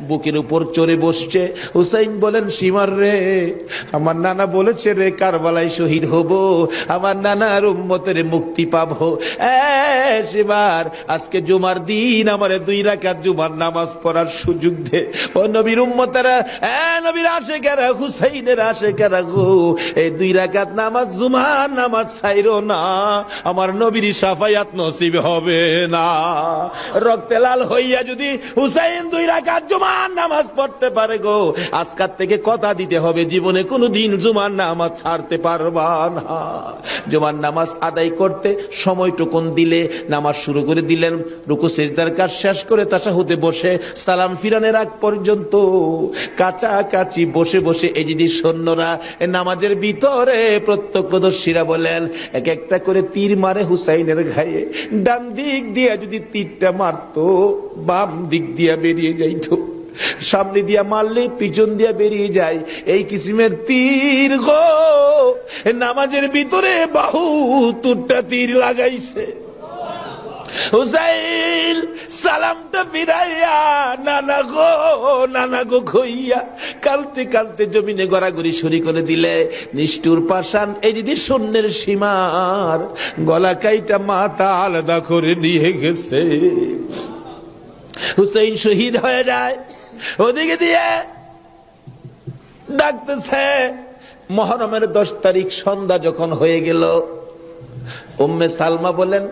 বুকের উপর চড়ে বসছে। হুসাইন বলেন, সীমার রে, আমার নানা বলেছে রে কারবালায় শহীদ হব, আমার নানার উম্মতের মুক্তি পাবো। সীমার, আজকে জুমার দিন আমার 2 রাকাত জুমার নামাজ পড়ার সুযোগ দে। ও নবীর উম্মতেরা, নবীর আশেকেরা, হুসাইনের আশেকেরা গো, এই 2 রাকাত নামাজ জুমার নামাজ ছাইরো না, আমার নবীর শাফায়াত নসিব হবে না। রক্তে লাল হইয়া যদি হুসাইন 2 রাকাত জুমার নামাজ পড়তে পারে গো, আজকাল থেকে কথা দিতে হবে, জীবনে কোনোদিন জুমার নামাজ ছাড়তে পারবা না। জুমার নামাজ আদায় করতে সময়টুকুন দিলে নামাজ শুরু করে দিলেন। রুকু সিজদার কাজ শেষ করে তাশাহুদে বসে সালাম ফিরানের আগ পর্যন্ত কাছাকাছি বসে বসে এই যদি সৈন্যরা নামাজের ভিতরে প্রত্যক্ষদর্শীরা বলেন, এক একটা করে তীর মারে হুসাইনের গায়ে। ডান দিক দিয়ে যদি তীরটা মারতো, বাম দিক দিয়া বেরিয়ে যাইতো, সামনে দিয়া মারলে পিছন দিয়া বেরিয়ে যায়। এই কিসিমের তীর গো, নামাজের ভিতরে বাহু তুরটা তীর লাগাইছে। হুসাইন সালামটা ফিরাইয়া নানা গো কইয়া কালতে কালতে জমিনে গড়াগড়ি শুরু করে দিলে। নিষ্ঠুর পাষাণ এই যদি সৈন্যের সীমার গলা কাইটা মাথা আলাদা করে নিয়ে গেছে। হুসাইন শহীদ হয়ে যায়। ওদিকে দিয়ে ডাকতেছে। মুহররমের 10 তারিখ সন্ধ্যা যখন হয়ে গেল, উম্মে সালমা বলেন,